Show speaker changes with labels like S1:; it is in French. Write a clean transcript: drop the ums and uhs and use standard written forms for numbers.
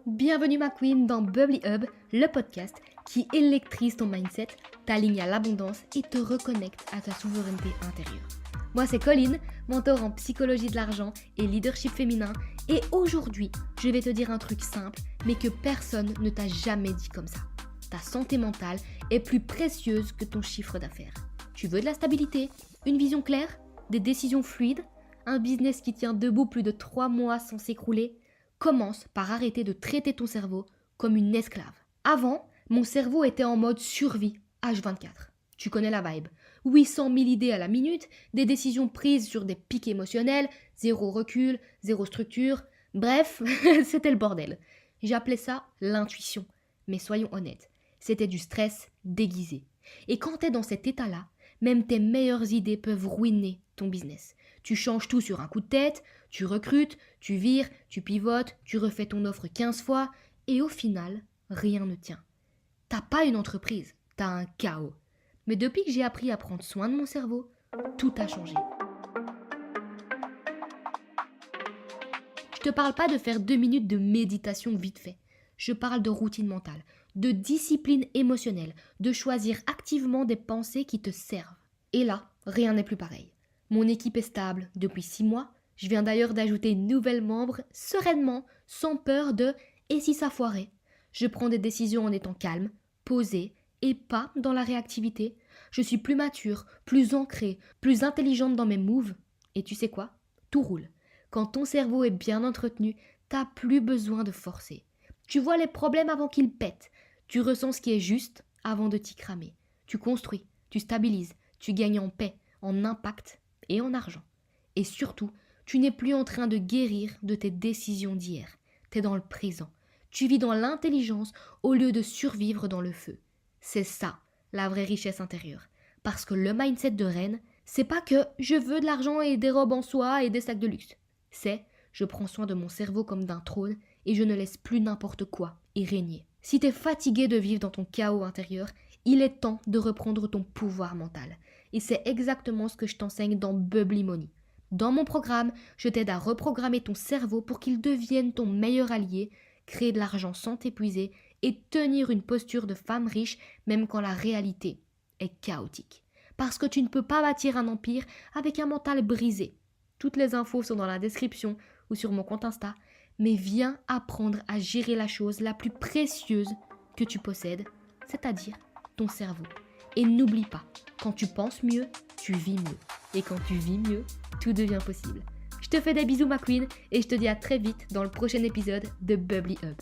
S1: Bienvenue ma queen dans Bubbly Hub, le podcast qui électrise ton mindset, t'aligne à l'abondance et te reconnecte à ta souveraineté intérieure. Moi c'est Colline, mentor en psychologie de l'argent et leadership féminin, et aujourd'hui je vais te dire un truc simple mais que personne ne t'a jamais dit comme ça. Ta santé mentale est plus précieuse que ton chiffre d'affaires. Tu veux de la stabilité, une vision claire, des décisions fluides, un business qui tient debout plus de 3 mois sans s'écrouler? Commence par arrêter de traiter ton cerveau comme une esclave. Avant, mon cerveau était en mode survie, H24. Tu connais la vibe. 800 000 idées à la minute, des décisions prises sur des pics émotionnels, zéro recul, zéro structure. Bref, c'était le bordel. J'appelais ça l'intuition. Mais soyons honnêtes, c'était du stress déguisé. Et quand t'es dans cet état-là, même tes meilleures idées peuvent ruiner ton business. Tu changes tout sur un coup de tête, tu recrutes, tu vires, tu pivotes, tu refais ton offre 15 fois et au final, rien ne tient. T'as pas une entreprise, t'as un chaos. Mais depuis que j'ai appris à prendre soin de mon cerveau, tout a changé. Je te parle pas de faire 2 minutes de méditation vite fait. Je parle de routine mentale, de discipline émotionnelle, de choisir activement des pensées qui te servent. Et là, rien n'est plus pareil. Mon équipe est stable depuis 6 mois. Je viens d'ailleurs d'ajouter une nouvelle membre sereinement, sans peur de « et si ça foirait ?» Je prends des décisions en étant calme, posée et pas dans la réactivité. Je suis plus mature, plus ancrée, plus intelligente dans mes moves. Et tu sais quoi? Tout roule. Quand ton cerveau est bien entretenu, t'as plus besoin de forcer. Tu vois les problèmes avant qu'ils pètent. Tu ressens ce qui est juste avant de t'y cramer. Tu construis, tu stabilises, tu gagnes en paix, en impact et en argent. Et surtout, tu n'es plus en train de guérir de tes décisions d'hier. Tu es dans le présent. Tu vis dans l'intelligence au lieu de survivre dans le feu. C'est ça, la vraie richesse intérieure. Parce que le mindset de reine, c'est pas que je veux de l'argent et des robes en soie et des sacs de luxe. C'est je prends soin de mon cerveau comme d'un trône et je ne laisse plus n'importe quoi y régner. Si t'es fatigué de vivre dans ton chaos intérieur, il est temps de reprendre ton pouvoir mental. Et c'est exactement ce que je t'enseigne dans Bubbly Money. Dans mon programme, je t'aide à reprogrammer ton cerveau pour qu'il devienne ton meilleur allié, créer de l'argent sans t'épuiser et tenir une posture de femme riche même quand la réalité est chaotique. Parce que tu ne peux pas bâtir un empire avec un mental brisé. Toutes les infos sont dans la description ou sur mon compte Insta, mais viens apprendre à gérer la chose la plus précieuse que tu possèdes, c'est-à-dire ton cerveau. Et n'oublie pas, quand tu penses mieux, tu vis mieux. Et quand tu vis mieux, tout devient possible. Je te fais des bisous ma queen et je te dis à très vite dans le prochain épisode de Bubbly Hub.